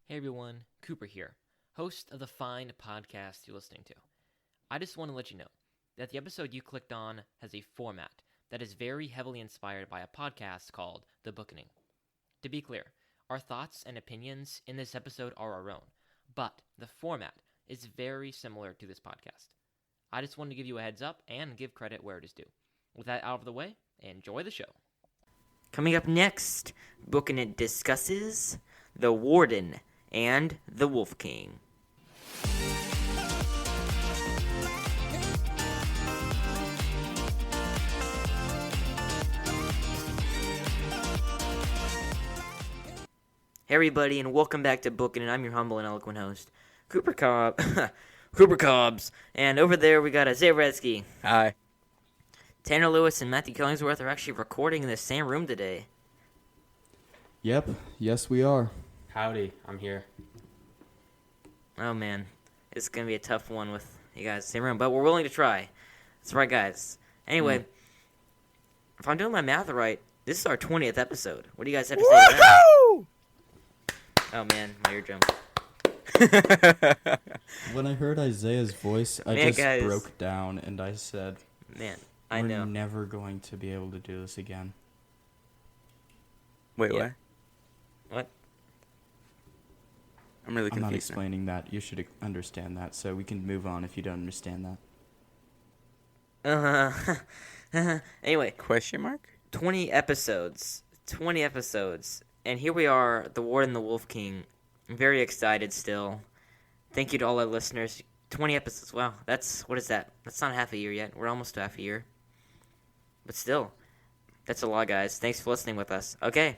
Hey everyone, Cooper here, host of the fine podcast you're listening to. I just want to let you know that the episode you clicked on has a format that is very heavily inspired by a podcast called The Bookening. To be clear, our thoughts and opinions in this episode are our own, but the format is very similar to this podcast. I just wanted to give you a heads up and give credit where it is due. With that out of the way, enjoy the show. Coming up next, Booking It discusses The Warden and the Wolf King. Hey everybody, and welcome back to Booking It. I'm your humble and eloquent host, Cooper Cobbs. And over there we got Isaiah Redsky. Hi. Tanner Lewis and Matthew Killingsworth are actually recording in the same room today. Yep. Yes, we are. Howdy, I'm here. Oh man, it's gonna be a tough one with you guys in the same room, but we're willing to try. That's right, guys. Anyway, if I'm doing my math right, this is our 20th episode. What do you guys have to say to that? Oh man, my eardrum. When I heard Isaiah's voice, I just guys. broke down and I said, Man, I we're know. never going to be able to do this again. Wait, Yeah. what? What? I'm really I'm confused. not explaining that. You should understand that, so we can move on if you don't understand that. Anyway, Question mark? 20 episodes. 20 episodes. And here we are, the Warden and the Wolf King. I'm very excited still. Thank you to all our listeners. 20 episodes. Wow, what is that? That's not half a year yet. We're almost to half a year. But still, that's a lot, guys. Thanks for listening with us. Okay.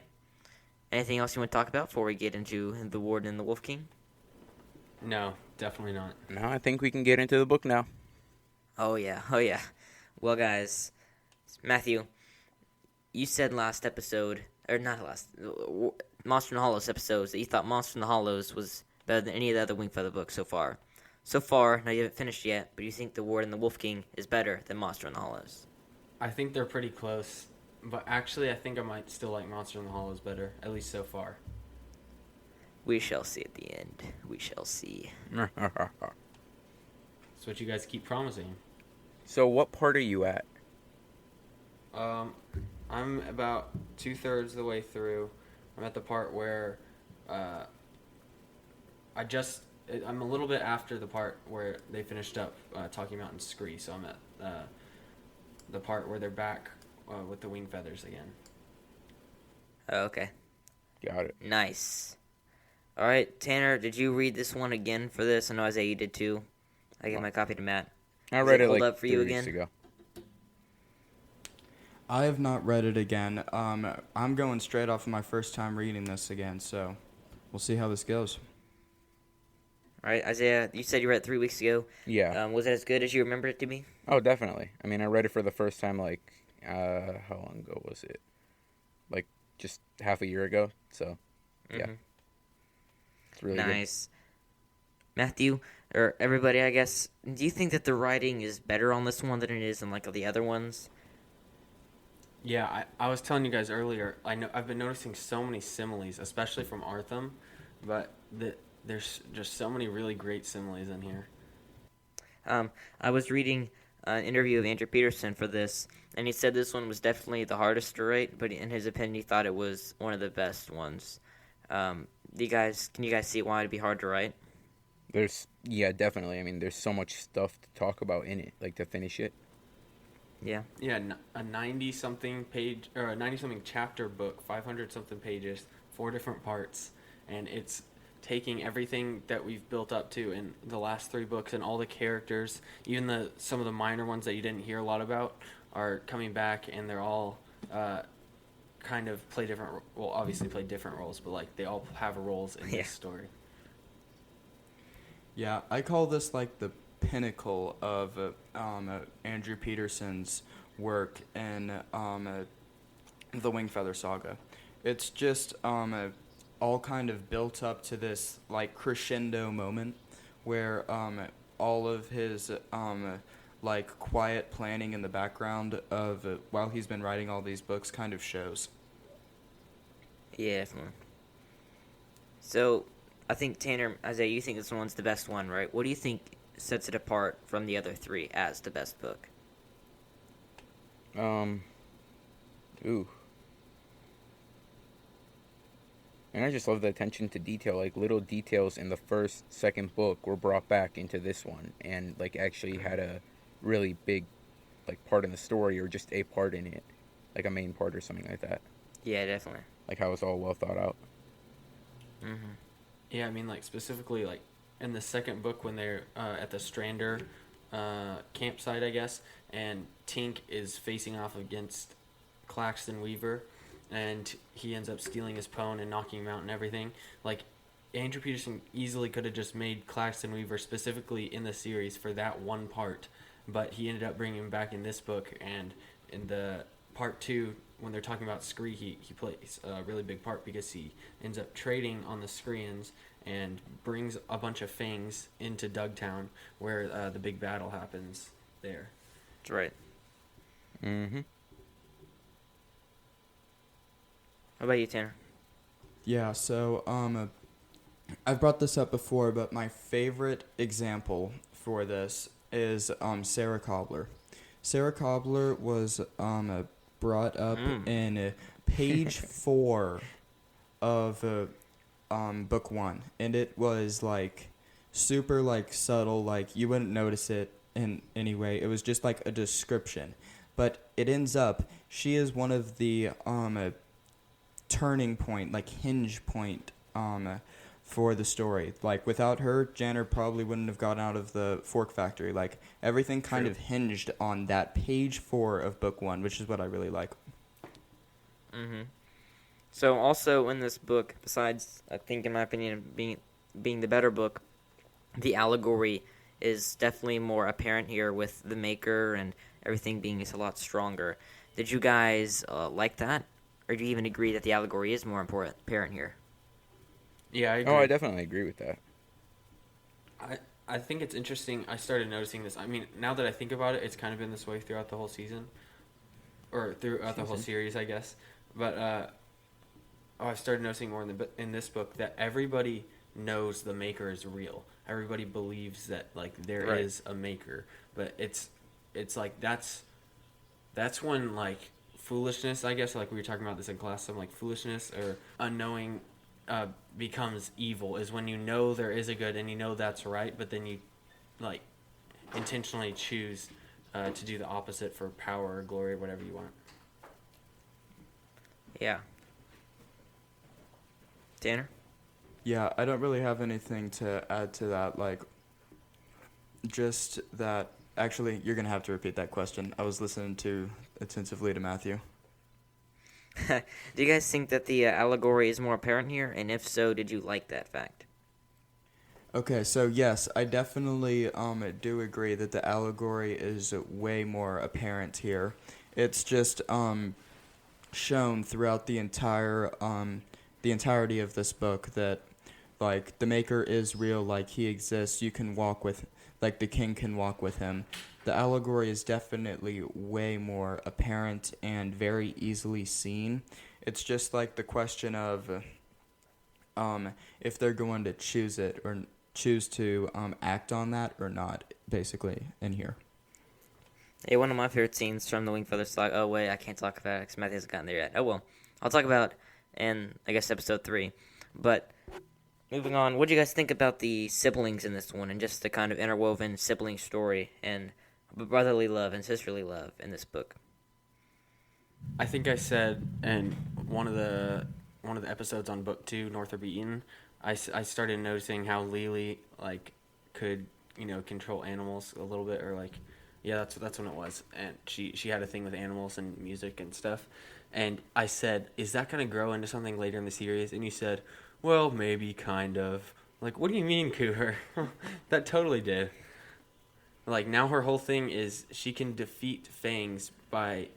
Anything else you want to talk about before we get into the Warden and the Wolf King? No, definitely not. No, I think we can get into the book now. Oh, yeah. Well, guys, Matthew, you said last episode, or not last, Monster in the Hollows episodes, that you thought Monster in the Hollows was better than any of the other Wingfeather books so far. So far, now you haven't finished yet, but you think the Warden and the Wolf King is better than Monster in the Hollows. I think they're pretty close, but actually I think I might still like Monster in the Hollows better, at least so far. We shall see at the end. We shall see. That's what you guys keep promising. So what part are you at? I'm about 2/3 of the way through. I'm at the part where I'm a little bit after the part where they finished up talking about in Scree, so I'm at the part where they're back with the Wingfeathers again. Oh, okay. Got it. Nice. All right, Tanner, did you read this one again for this? I know Isaiah, you did too. I gave my copy to Matt. I Does read it it hold like up for 3 you weeks again? ago. I have not read it again. I'm going straight off of my first time reading this again, so we'll see how this goes. All right, Isaiah, you said you read it 3 weeks ago. Yeah. Was it as good as you remember it to be? Oh, definitely. I mean, I read it for the first time how long ago was it? Like just half a year ago. So, yeah. Mhm. It's really good. Nice. Matthew, or everybody, I guess, do you think that the writing is better on this one than it is in like the other ones? Yeah, I was telling you guys earlier, I've been noticing so many similes, especially from Artham, but there's just so many really great similes in here. I was reading an interview of Andrew Peterson for this, and he said this one was definitely the hardest to write, but in his opinion, he thought it was one of the best ones. Can you guys see why it'd be hard to write? Yeah, definitely. I mean, there's so much stuff to talk about in it, like to finish it. Yeah. Yeah, a 90-something page, or a 90-something chapter book, 500-something pages, 4 different parts, and it's taking everything that we've built up to in the last 3 books and all the characters, even some of the minor ones that you didn't hear a lot about, are coming back, and they're all kind of obviously play different roles, but like they all have roles in this story. Yeah, I call this like the pinnacle of Andrew Peterson's work in the Wingfeather Saga. It's just all kind of built up to this like crescendo moment where all of his like quiet planning in the background of while he's been writing all these books kind of shows. Yeah, definitely. So I think Tanner, Isaiah, you think this one's the best one, right? What do you think sets it apart from the other three as the best book? Ooh. And I just love the attention to detail. Like, little details in the first, second book were brought back into this one, and like actually had a really big like part in the story, or just a part in it, like a main part or something like that. Yeah, definitely. Like how it's all well thought out. Mm-hmm. Yeah, I mean, like, specifically, like, in the second book when they're at the Strander campsite, I guess, and Tink is facing off against Claxton Weaver, and he ends up stealing his pwn and knocking him out and everything. Like, Andrew Peterson easily could have just made Claxton Weaver specifically in the series for that one part, but he ended up bringing him back in this book, and in the part 2, when they're talking about Scree, he plays a really big part because he ends up trading on the Screens and brings a bunch of Fangs into Dugtown, where the big battle happens there. That's right. Mm-hmm. How about you, Tanner? Yeah, so I've brought this up before, but my favorite example for this is Sarah Cobbler. Sarah Cobbler was brought up in page 4 of book 1, and it was like super like subtle, like you wouldn't notice it in any way. It was just like a description, but it ends up she is one of the turning point, like hinge point for the story. Like, without her, Janner probably wouldn't have gotten out of the Fork Factory. Like, everything kind of hinged on that page 4 of book 1, which is what I really like. Mm-hmm. So also in this book, besides, I think in my opinion, being the better book, the allegory is definitely more apparent here with the Maker and everything being a lot stronger. Did you guys like that? Or do you even agree that the allegory is more apparent here? Yeah, I agree. Oh, I definitely agree with that. I think it's interesting. I started noticing this. I mean, now that I think about it, it's kind of been this way throughout the whole season. Or throughout the whole series, I guess. But I've started noticing more in this book that everybody knows the Maker is real. Everybody believes that, like, there is a Maker. But it's like that's when, like, foolishness, I guess, like we were talking about this in class, some like foolishness or unknowing becomes evil, is when you know there is a good and you know that's right, but then you like intentionally choose to do the opposite for power or glory or whatever you want. Yeah. Tanner? Yeah, I don't really have anything to add to that. Like, just that. Actually, you're going to have to repeat that question. I was listening too attentively to Matthew. Do you guys think that the allegory is more apparent here? And if so, did you like that fact? Okay, so yes, I definitely do agree that the allegory is way more apparent here. It's just shown throughout the entirety of this book that, like, the Maker is real, like, he exists. You can walk with, like, the king can walk with him. The allegory is definitely way more apparent and very easily seen. It's just like the question of if they're going to choose it or choose to act on that or not, basically, in here. Hey, one of my favorite scenes from the Wingfeather Saga. Oh, wait, I can't talk about it because Matthew hasn't gotten there yet. Oh, well. I'll talk about in, I guess, episode 3. But moving on, what do you guys think about the siblings in this one and just the kind of interwoven sibling story and brotherly love and sisterly love in this book? I think I said in one of the episodes on book 2, Northrop Eaton, I started noticing how Lily like could, you know, control animals a little bit, or like, yeah, that's when it was, and she had a thing with animals and music and stuff, and I said, is that gonna grow into something later in the series? And you said, well, maybe, kind of. Like, what do you mean, Cooper? That totally did. Like, now her whole thing is she can defeat Fangs by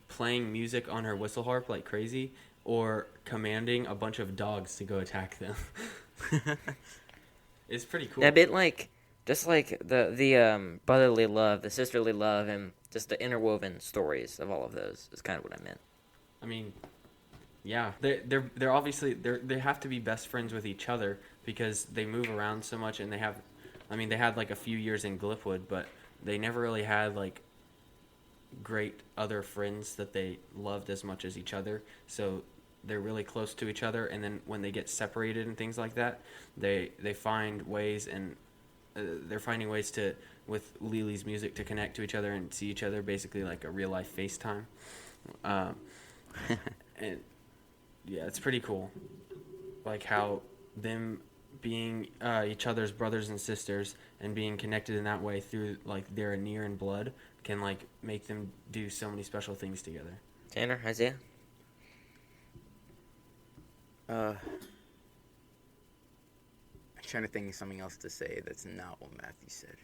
playing music on her whistle harp like crazy, or commanding a bunch of dogs to go attack them. It's pretty cool. A bit like, just like the brotherly love, the sisterly love, and just the interwoven stories of all of those is kind of what I meant. I mean, yeah, they're obviously they have to be best friends with each other, because they move around so much, and they had like a few years in Glipwood, but they never really had like great other friends that they loved as much as each other. So they're really close to each other, and then when they get separated and things like that, they find ways, and they're finding ways to, with Lily's music, to connect to each other and see each other, basically like a real life FaceTime. And yeah, it's pretty cool, like how them being each other's brothers and sisters and being connected in that way through like their near and blood can like make them do so many special things together. Tanner, Isaiah? I'm trying to think of something else to say that's not what Matthew said.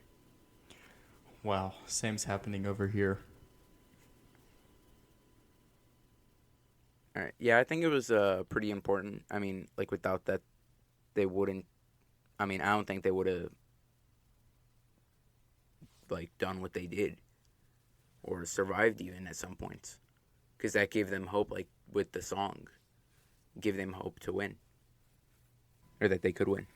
Wow, same's happening over here. All right. Yeah, I think it was pretty important. I mean, like, without that, they wouldn't... I mean, I don't think they would have, like, done what they did. Or survived even at some points. Because that gave them hope, like, with the song. Give them hope to win. Or that they could win.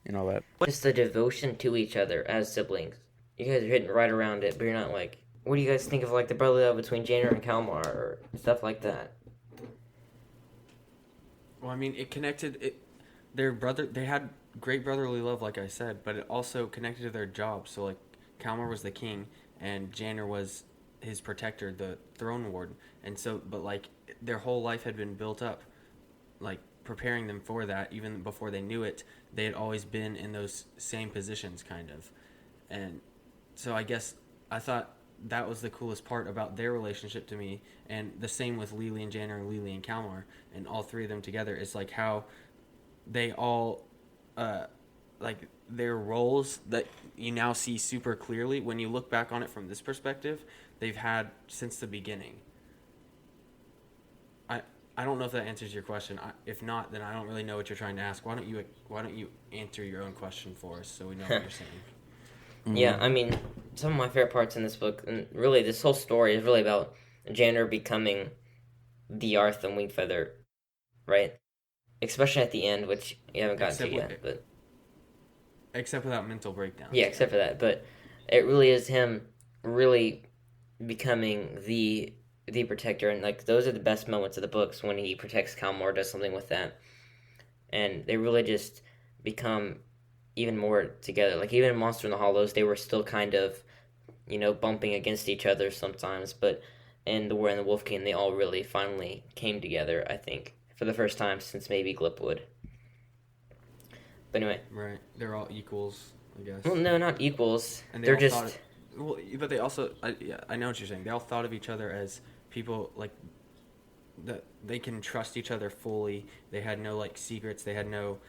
And all that. Just the devotion to each other as siblings. You guys are hitting right around it, but you're not like... What do you guys think of like the brotherly love between Janer and Kalmar or stuff like that? Well, I mean, it connected their brother. They had great brotherly love, like I said, but it also connected to their job. So like, Kalmar was the king, and Janer was his protector, the throne warden. And so, but like, their whole life had been built up, like preparing them for that. Even before they knew it, they had always been in those same positions, kind of. And so I guess I thought that was the coolest part about their relationship to me, and the same with Lily and Janer and Lily and Kalmar, and all three of them together is like how they all like their roles that you now see super clearly when you look back on it from this perspective, they've had since the beginning. I don't know if that answers your question. If not, then I don't really know what you're trying to ask. Why don't you answer your own question for us so we know what you're saying? Yeah, I mean, some of my favorite parts in this book, and really this whole story is really about Janer becoming the Arth and Wingfeather, right? Especially at the end, which you haven't gotten to yet, but... Except without mental breakdowns. Yeah, except for that, but it really is him really becoming the protector, and like those are the best moments of the books when he protects Kalmar, does something with that, and they really just become even more together. Like even in Monster in the Hollows, they were still kind of, bumping against each other sometimes, but in the War and the Wolf King, they all really finally came together, I think, for the first time since maybe Glipwood. But anyway. Right. They're all equals, I guess. Well, no, not equals. And They're just... but they also... I know what you're saying. They all thought of each other as people, like, that they can trust each other fully. They had no, like, secrets. They had no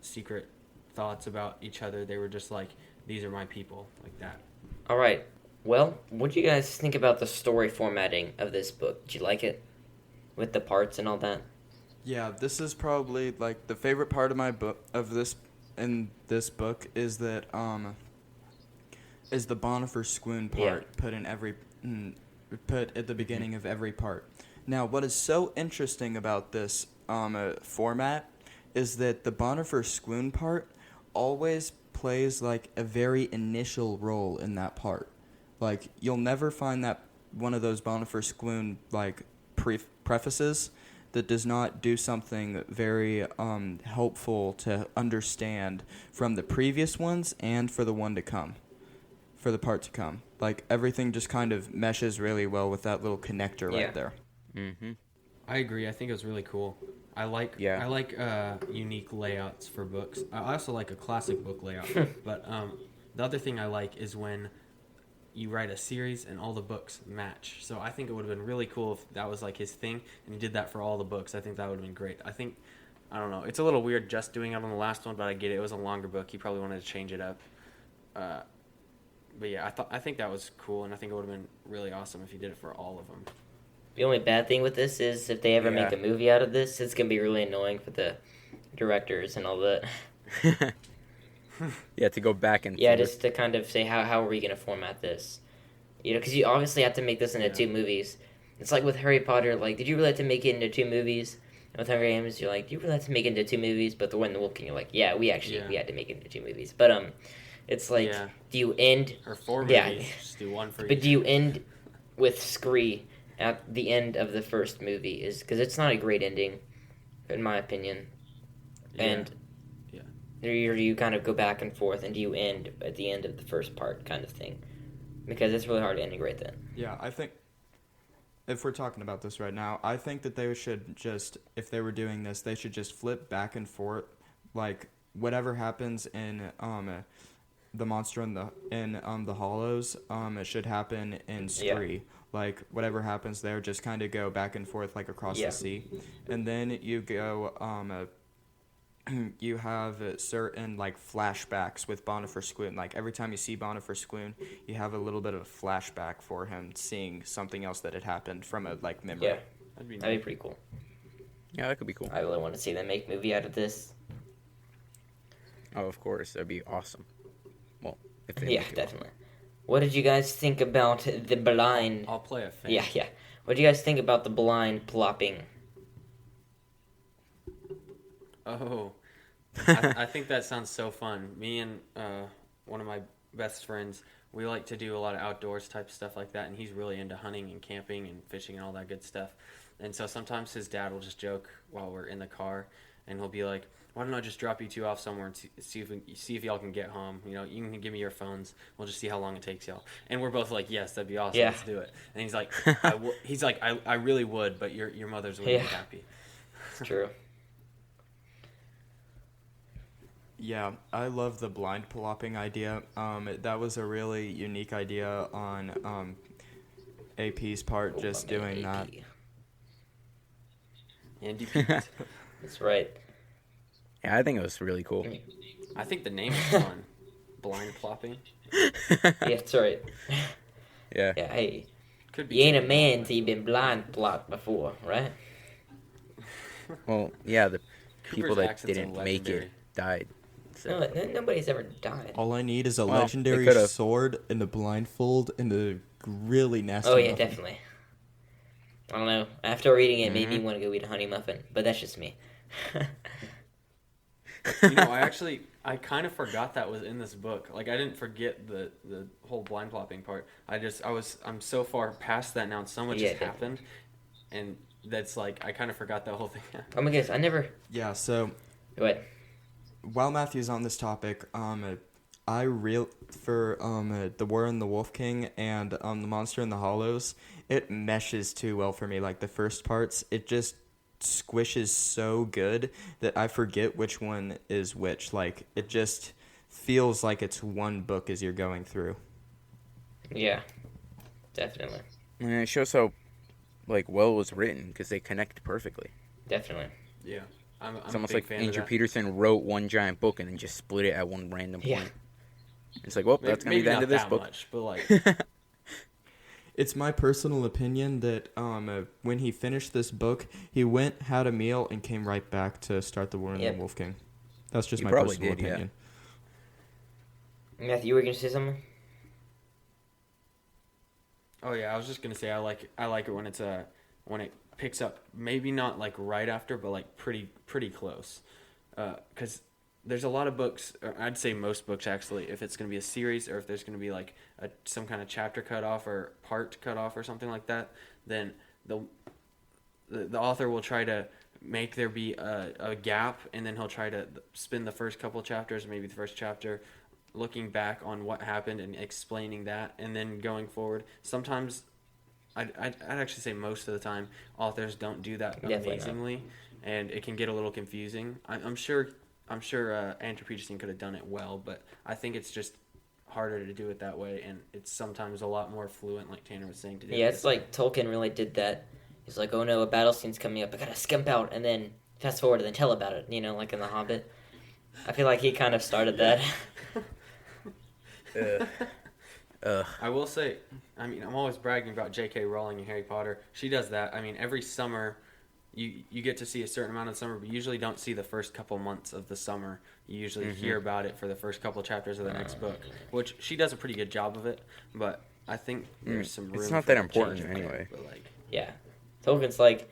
secret thoughts about each other. They were just like, these are my people, like that. All right. Well, what do you guys think about the story formatting of this book? Did you like it? With the parts and all that? Yeah, this is probably like the favorite part of my book in this book is that is the Bonifer swoon part put at the beginning of every part. Now, what is so interesting about this format is that the Bonifer swoon part always plays like a very initial role in that part. Like you'll never find that one of those Bonifer swoon like prefaces that does not do something very helpful to understand from the previous ones and for the one to come, for the part to come. Like everything just kind of meshes really well with that little connector right there. Mm-hmm. I agree. I think it was really cool. I like unique layouts for books. I also like a classic book layout. But the other thing I like is when you write a series and all the books match. So I think it would have been really cool if that was like his thing and he did that for all the books. I think that would have been great. I don't know. It's a little weird just doing it on the last one, but I get it. It was a longer book. He probably wanted to change it up. But yeah, I think that was cool, and I think it would have been really awesome if he did it for all of them. The only bad thing with this is if they ever make a movie out of this, it's going to be really annoying for the directors and all that. Yeah, to go back and forth. Just to kind of say, how are we going to format this? Because you obviously have to make this into two movies. It's like with Harry Potter, like, did you really have to make it into two movies? With Hunger Games, you're like, do you really have to make it into 2 movies? But the Warden and the Wolf King, you're like, yeah, we had to make it into 2 movies. But it's like, do you end? Or 4 movies. Just do one for each. But do you end with Scree at the end of the first movie? Because it's not a great ending, in my opinion. And do you kind of go back and forth, and do you end at the end of the first part kind of thing? Because it's really hard to integrate that. Yeah, I think if we're talking about this right now, I think that they should just, if they were doing this, they should just flip back and forth, like whatever happens in the monster in the hollows, it should happen in Spree. Yeah. Like whatever happens there, just kind of go back and forth like across the sea, and then you go you have certain like flashbacks with Bonifer Squoon. Like every time you see Bonifer Squoon, you have a little bit of a flashback for him seeing something else that had happened from a like memory. Yeah, that'd be pretty cool. Yeah, that could be cool. I really want to see them make a movie out of this. Oh, of course, that'd be awesome. Well, if they definitely. What did you guys think about the blind? I'll play a fan. Yeah. What do you guys think about the blind plopping? Oh, I think that sounds so fun. Me and one of my best friends, we like to do a lot of outdoors type stuff like that, and he's really into hunting and camping and fishing and all that good stuff. And so sometimes his dad will just joke while we're in the car, and he'll be like, "Why don't I just drop you two off somewhere and see if y'all can get home? You know, you can give me your phones. We'll just see how long it takes y'all." And we're both like, "Yes, that'd be awesome. Let's do it." And he's like, "I really would, but your mother's wouldn't be happy." It's true. Yeah, I love the blind plopping idea. That was a really unique idea on AP's part, just doing that. Andy Pete. That's right. Yeah, I think it was really cool. I think the name is fun. Blind plopping. Yeah, that's right. Yeah. Yeah, hey. Could be you ain't a man till you been blind plopped before, right? Well, yeah, the people that accents are didn't make it died. So. No, nobody's ever died. All I need is a legendary sword and a blindfold and a really nasty muffin. Definitely. I don't know. After reading it, it made me want to go eat a honey muffin, but that's just me. You know, I kind of forgot that was in this book. Like, I didn't forget the whole blind plopping part. I'm so far past that now, and so much has happened, and that's like, I kind of forgot that whole thing. Oh my goodness, I never... Yeah, so... Go ahead. While Matthew's on this topic, for the Warden and the Wolf King and the Monster in the Hollows, it meshes too well for me. Like the first parts, it just squishes so good that I forget which one is which. Like it just feels like it's one book as you're going through. Yeah, definitely. And it shows how well it was written because they connect perfectly. Definitely. Yeah. It's almost like Andrew Peterson wrote one giant book and then just split it at one random point. It's like, well, that's going to be the end of this book. Much, but like... It's my personal opinion that when he finished this book, he went, had a meal, and came right back to start the Warden and the Wolf King. That's just my personal opinion. Yeah. Matthew, you were going to say something? Oh yeah, I was just going to say I like it when it's when it picks up, maybe not like right after, but like pretty close, because there's a lot of books, or I'd say most books actually, if it's going to be a series or if there's going to be like some kind of chapter cut off or part cut off or something like that, then the author will try to make there be a gap, and then he'll try to spend the first couple chapters, maybe the first chapter, looking back on what happened and explaining that, and then going forward. Sometimes I'd actually say most of the time authors don't do that amazingly, and it can get a little confusing. I'm sure Andrew Peterson could have done it well, but I think it's just harder to do it that way, and it's sometimes a lot more fluent, like Tanner was saying, to do. Yeah, it's like Tolkien really did that. He's like, oh no, a battle scene's coming up, I gotta skimp out and then fast forward and then tell about it, like in The Hobbit. I feel like he kind of started that. I will say, I'm always bragging about J.K. Rowling and Harry Potter. She does that. Every summer, you get to see a certain amount of the summer, but you usually don't see the first couple months of the summer. You usually hear about it for the first couple chapters of the next book, which she does a pretty good job of it. But I think there's some room. It's not that important anyway. Yeah, Tolkien's like,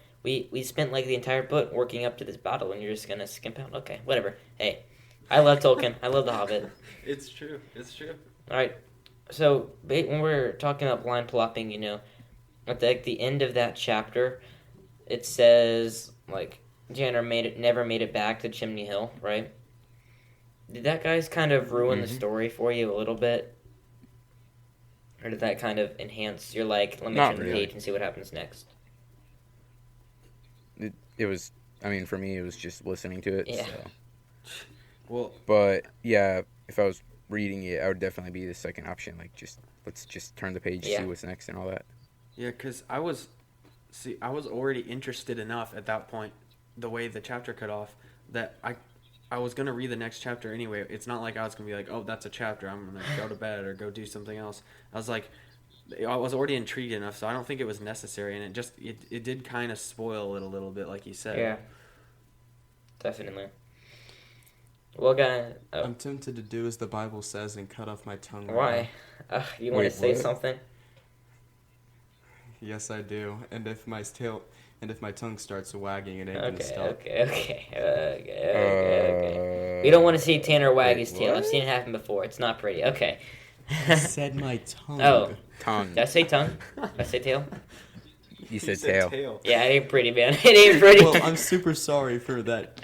we spent like the entire book working up to this battle, and you're just gonna skimp out. Okay, whatever. Hey, I love Tolkien. I love The Hobbit. It's true. It's true. All right. So when we're talking about blind plopping, at the end of that chapter, it says like Tanner never made it back to Chimney Hill, right? Did that guys kind of ruin the story for you a little bit? Or did that kind of enhance your, let me Not turn the really. page and see what happens next? It was, I mean, for me, it was just listening to it. Yeah. So. Well, But, yeah, if I was reading it, I would definitely be the second option. Like, let's just turn the page, Yeah. see what's next and all that. yeah, because I was already interested enough at that point, the way the chapter cut off, that I was gonna read the next chapter anyway. It's not like I was gonna be like, oh, that's a chapter, I'm gonna go to bed or go do something else. I was already intrigued enough, so I don't think it was necessary, and it did kind of spoil it a little bit, like you said. Yeah. Definitely. Well, guys... Oh. I'm tempted to do as the Bible says and cut off my tongue. Why? You want to Wait, say what? something? Yes, I do. And if my tongue starts wagging, it ain't gonna stop. Okay. We don't want to see Tanner wag his tail. what? I've seen it happen before. It's not pretty. Okay. I said my tongue. Oh. Tongue. Did I say tongue? Did I say tail? You said tail. Yeah, it ain't pretty, man. It ain't pretty. Well, I'm super sorry for that.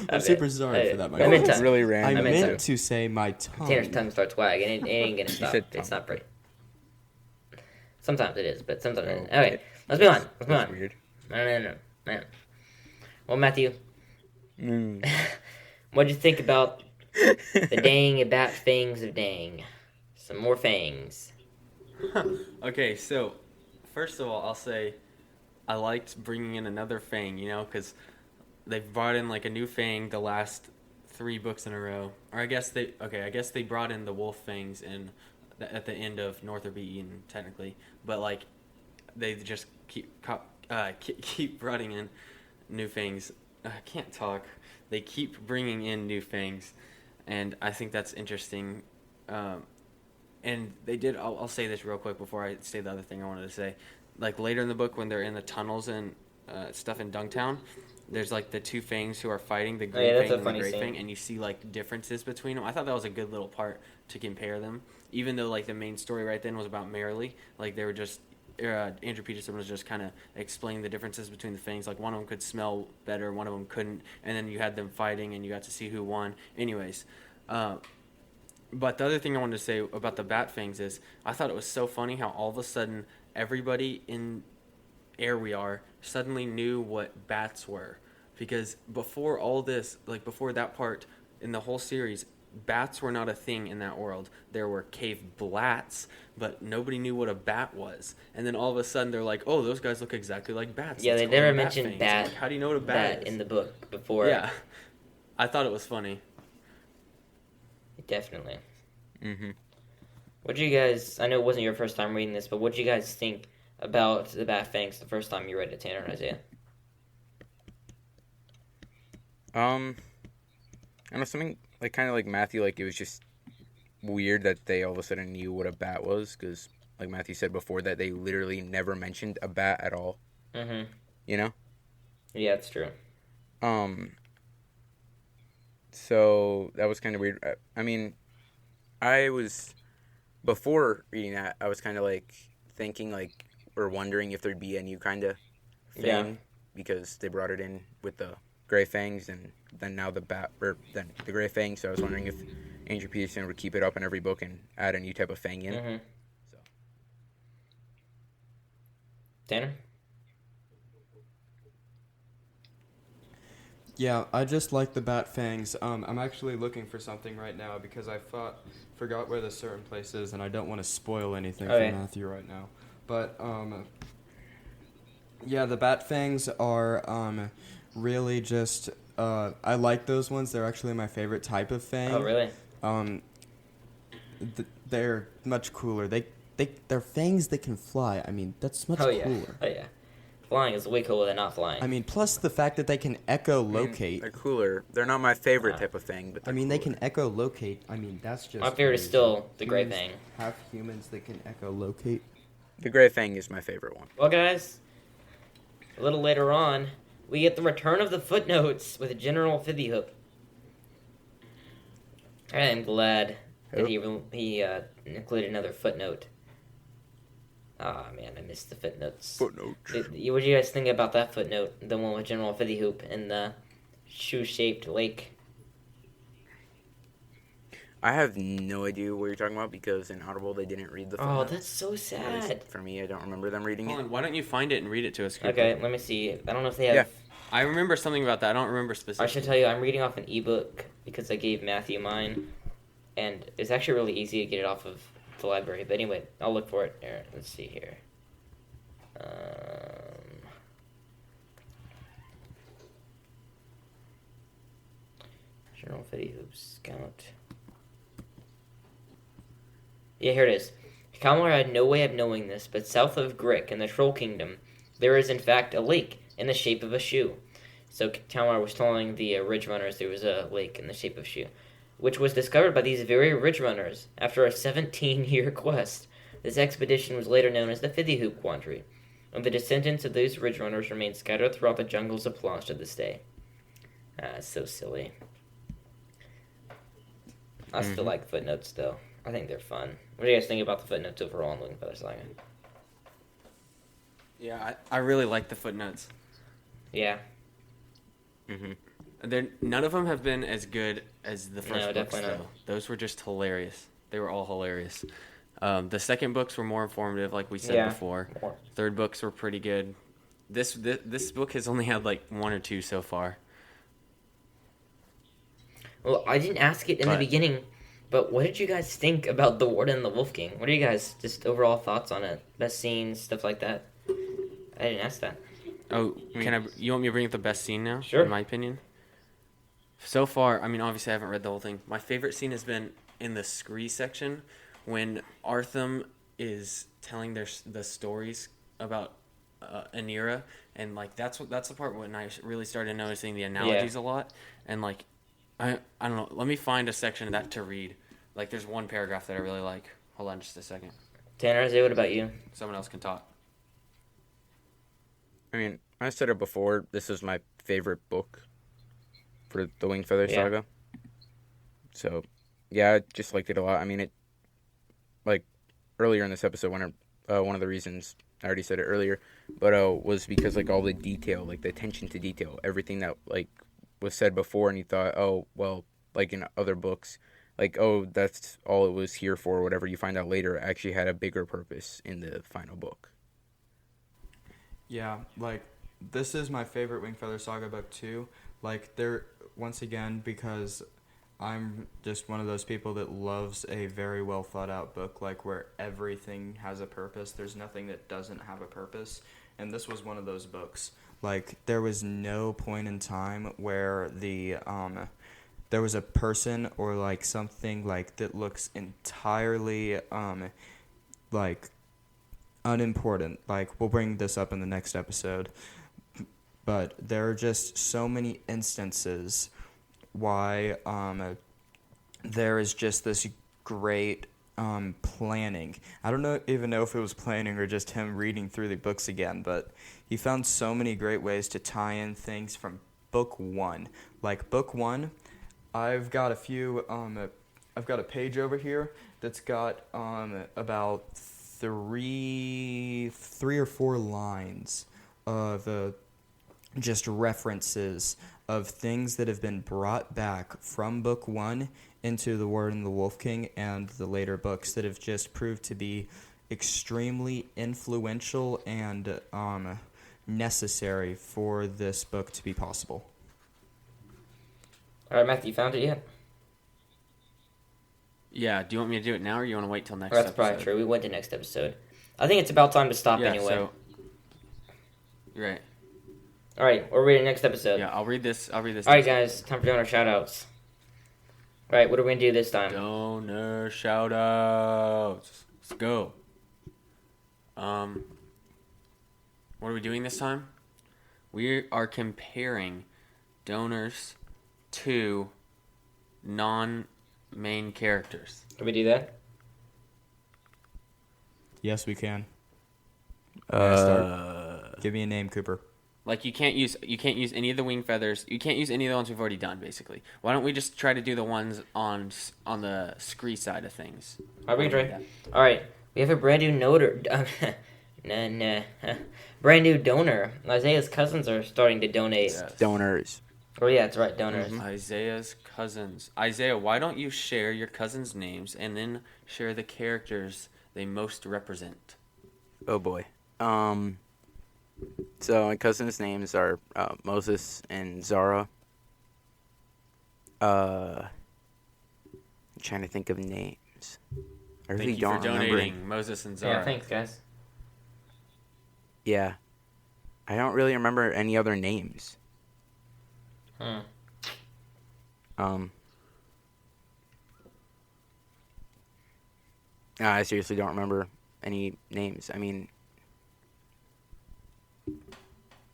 I'm super sorry for that, I Michael. meant It's tongue. really I random. meant meant to say my tongue. Tanner's tongue starts wagging. It ain't gonna stop. said It's tongue. not pretty. Sometimes it is, but sometimes it isn't. Oh, Okay, let's move on. Let's move That's on. weird. No. Well, Matthew, Mm. what'd you think about the dang bat fangs of dang? Some more fangs. Okay, so first of all, I'll say I liked bringing in another Fang, because they've brought in like a new Fang the last 3 books in a row. Or I guess they brought in the Wolf Fangs at the end of Northerby Eden, technically, but like they just keep bringing in new Fangs. I can't talk. They keep bringing in new Fangs, and I think that's interesting. And they did. I'll say this real quick before I say the other thing I wanted to say. Like later in the book, when they're in the tunnels and stuff in Dunktown, there's like the 2 Fangs who are fighting, the Green that's Fang a and the funny Gray scene. Fang, and you see like differences between them. I thought that was a good little part to compare them, even though like the main story right then was about Merrily. Like they were just Andrew Peterson was just kind of explaining the differences between the Fangs. Like one of them could smell better, one of them couldn't, and then you had them fighting, and you got to see who won. Anyways. But the other thing I wanted to say about the Bat Fangs is I thought it was so funny how all of a sudden everybody in Air We Are suddenly knew what bats were. Because before all this, like before that part in the whole series, bats were not a thing in that world. There were cave blats, but nobody knew what a bat was. And then all of a sudden they're like, oh, those guys look exactly like bats. Yeah, Let's they call them never Bat mentioned Fangs. bat. Like, how do you know what a bat is? In the book before. Yeah. I thought it was funny. Definitely. Mm-hmm. What do you guys? I know it wasn't your first time reading this, but what do you guys think about the Bat Fangs the first time you read it, Tanner and Isaiah? I don't know, something like kind of like Matthew, like it was just weird that they all of a sudden knew what a bat was, because like Matthew said before, that they literally never mentioned a bat at all. Mm-hmm. You know? Yeah, it's true. So that was kind of weird. I mean, before reading that, I was kind of like thinking like, or wondering if there'd be a new kind of thing, Yeah. because they brought it in with the Gray Fangs, and then now the Gray Fangs. So I was wondering if Andrew Peterson would keep it up in every book and add a new type of Fang in. Mm-hmm. So. Tanner? Yeah, I just like the Bat Fangs. I'm actually looking for something right now because I forgot where the certain place is, and I don't want to spoil anything Okay. for Matthew right now. But yeah, the Bat Fangs are really just I like those ones. They're actually my favorite type of Fang. Oh, really? They're much cooler. They're fangs that can fly. I mean, that's much Oh, yeah. cooler. Oh, yeah. Flying is way cooler than not flying. I mean, plus the fact that they can echolocate. They're cooler. They're not my favorite Wow. type of Fang, but I they're mean, they cooler. can echolocate. I mean, that's just. My favorite is crazy. still the Gray Humans Fang. Have humans that can echolocate. The Gray Fang is my favorite one. Well, guys, A little later on, we get the return of the footnotes with General Fithyhoop. I am glad that he included another footnote. Ah, man, I missed the footnotes. Footnote. What do you guys think about that footnote? The one with General Fithyhoop and the shoe-shaped lake. I have no idea what you're talking about because in Audible they didn't read the footnotes. Oh, that's so At least sad. for me, I don't remember them reading Hold it. on, why don't you find it and read it to us? Cooper? Okay, let me see. I don't know if they have... Yeah. I remember something about that. I don't remember I specifically. should tell you, I'm reading off an ebook because I gave Matthew mine, and it's actually really easy to get it off of the library. But anyway, I'll look for it. Here, let's see here. General Fithyhoop Scout. Yeah, here it is. Kamlar had no way of knowing this, but south of Grick in the Troll Kingdom, there is in fact a lake in the shape of a shoe. So Kamlar was telling the Ridge Runners there was a lake in the shape of a shoe, which was discovered by these very Ridge Runners after a 17-year quest. This expedition was later known as the Fithyhoop Quandary, and the descendants of those Ridge Runners remain scattered throughout the jungles of Plosh to this day. It's so silly. I still like footnotes, though. I think they're fun. What do you guys think about the footnotes overall in Wingfeather Saga? Yeah, I really like the footnotes. Yeah. None of them have been as good as the first No, books, definitely though. not. Those were just hilarious. They were all hilarious. The second books were more informative, like we said before. More. Third books were pretty good. This book has only had like one or two so far. Well, I didn't ask it in the beginning, but what did you guys think about the Warden and the Wolf King? What are you guys just overall thoughts on it? Best scenes, stuff like that. I didn't ask that. Oh, you want me to bring up the best scene now? Sure. In my opinion. So far, I mean, obviously I haven't read the whole thing. My favorite scene has been in the Scree section when Artham is telling the stories about Anira, and like that's the part when I really started noticing the analogies a lot, and like I don't know. Let me find a section of that to read. Like there's one paragraph that I really like. Hold on just a second. Tanner, what about you? Someone else can talk. I mean, I said it before. This is my favorite book for the Wingfeather Saga. So, yeah, I just liked it a lot. I mean, it like earlier in this episode, when one of the reasons I already said it earlier, but was because like all the detail, like the attention to detail, everything that like was said before, and you thought, oh well, like in other books, like oh that's all it was here for, or whatever. You find out later, it actually had a bigger purpose in the final book. Yeah, like, this is my favorite Wingfeather Saga book, too. Like, once again, because I'm just one of those people that loves a very well thought out book, like, where everything has a purpose. There's nothing that doesn't have a purpose. And this was one of those books. Like, there was no point in time where there was a person or, like, something, like, that looks entirely, like, unimportant. Like, we'll bring this up in the next episode, but there are just so many instances why there is just this great planning. I don't even know if it was planning or just him reading through the books again, but he found so many great ways to tie in things from book one. Like book one, I've got a page over here that's got about three or four lines of just references of things that have been brought back from book one into the Warden and the Wolf King and the later books that have just proved to be extremely influential and necessary for this book to be possible. All right, Matthew, you found it yet? Yeah, do you want me to do it now, or you want to wait till next That's episode? probably true. We went to next episode. I think it's about time to stop Yeah, anyway. so you're right. All right, we're reading next episode. Yeah, I'll read this. All right, guys, time for donor shoutouts. All right, what are we gonna do this time? Donor shoutouts. Let's go. What are we doing this time? We are comparing donors to non-main characters. Can we do that? Yes, we can. Give me a name, Cooper. Like you can't use any of the wing feathers. You can't use any of the ones we've already done. Basically, why don't we just try to do the ones on the scree side of things? All right, we can try. All right, we have a brand new brand new donor. Isaiah's cousins are starting to donate. Yes. Donors. Oh yeah, that's right, donors. Mm-hmm. Isaiah's cousins. Isaiah, why don't you share your cousins' names and then share the characters they most represent? Oh boy. So my cousins' names are Moses and Zara. I'm trying to think of names. I really Thank you don't for remember. donating, Moses and Zara. Yeah, thanks, guys. Yeah. I don't really remember any other names. I seriously don't remember any names. I mean,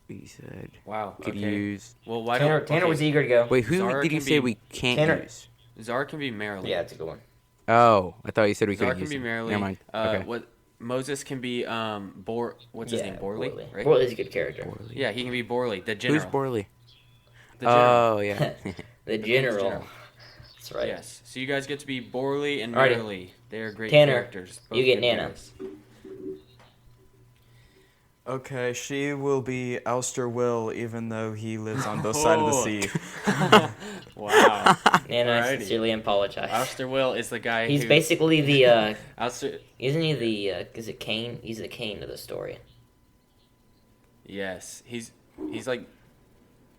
we said Wow. could okay. use. Well, why Tanner, don't Tanner was eager to go. Wait, who Zara did you can say be- we can't Tanner. use? Zara can be Marilyn. Yeah, it's a good one. Oh, I thought you said we Zara couldn't can use be him. Marilyn. Never mind. Okay. What Moses can be what's his name? Borley, right? Borley's a good character. Borley. Yeah, he can be Borley, the general. Who's Borley? The general. Oh, yeah. The King's general. general. That's right. Yes. So you guys get to be Borley and Alrighty. Merrily. They're great Tanner, characters. you get good Nana. guys. Okay, she will be Ouster Will, even though he lives on both sides of the sea. Wow. And I Alrighty. sincerely apologize. Ouster Will is the guy He's who... basically the, Ouster... isn't he the, is it Cain? He's the Cain of the story. Yes. He's like...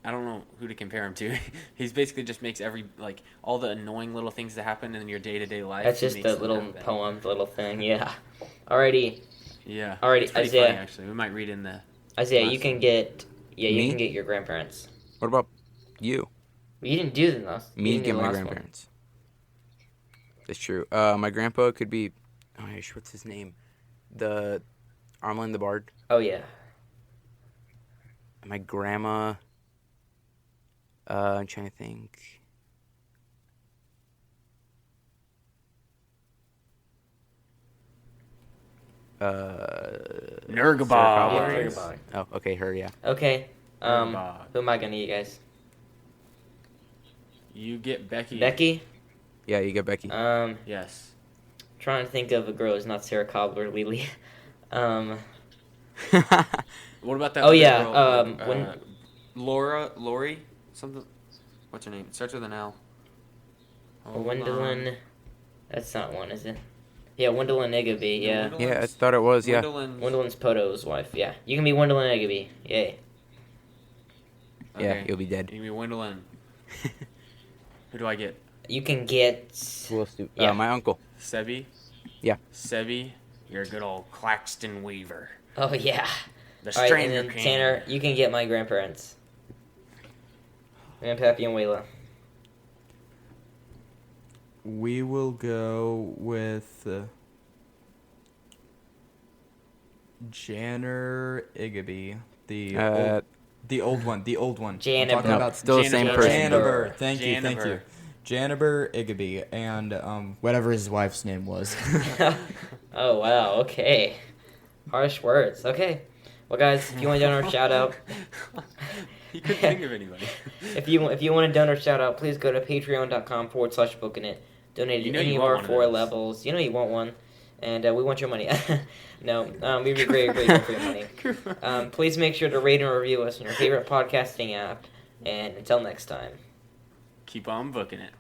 I don't know who to compare him to. He's basically just makes all the annoying little things that happen in your day-to-day life. That's he just makes the them little happen. poem, the little thing, yeah. Alrighty, Yeah. Alrighty, It's pretty Isaiah. funny, actually. We might read in the... Isaiah, you Last can one. get, you Me? can get your grandparents. What about you? You didn't do the last. you Me didn't do get the my last one. grandparents. That's true. My grandpa could be. Oh my gosh, what's his name? The Armlin the Bard. Oh yeah. My grandma. I'm trying to think. Nergabog. Sarah Yeah, Cobbler. Nergabog. Oh, okay, her, yeah. Okay. Nergabog. Who am I gonna get, guys? You get Becky. Becky. Yeah, you get Becky. Yes. Trying to think of a girl who's not Sarah Cobbler, Lily. What about that Oh, other yeah, girl? Lori? Something... What's her name? It starts with an L. Hold Wendelin. That's not one, is it? Yeah, Wendelin Igby. Yeah. Yeah, I thought it was, yeah. Wendelin's Poto's wife. Yeah. You can be Wendelin Igby. Yay. Yeah, Okay. you'll be dead. You can be Wendelin. Who do I get? You can get. Who else do? Yeah. My uncle. Sebi? Yeah. Sebi, you're a good old Claxton Weaver. Oh yeah. The All right, Stranger and then King. Tanner, you can get my grandparents. Grandpappy and Wayla. We will go with Janner Igby, the old one. I'm Janiver. talking about Still the same Janiver. person. Janiver. Thank you. Janiver. Janiver Igby and whatever his wife's name was. Oh wow. Okay. Harsh words. Okay. Well, guys, if you want to donor a shout out, He couldn't think of anybody. if you want to donor a shout out, please go to patreon.com/bookinit. Donate You at know any you of want our one of 4 those. levels. You know you want one, and we want your money. No, we'd be very grateful for your money. Please make sure to rate and review us on your favorite podcasting app. And until next time. Keep on booking it.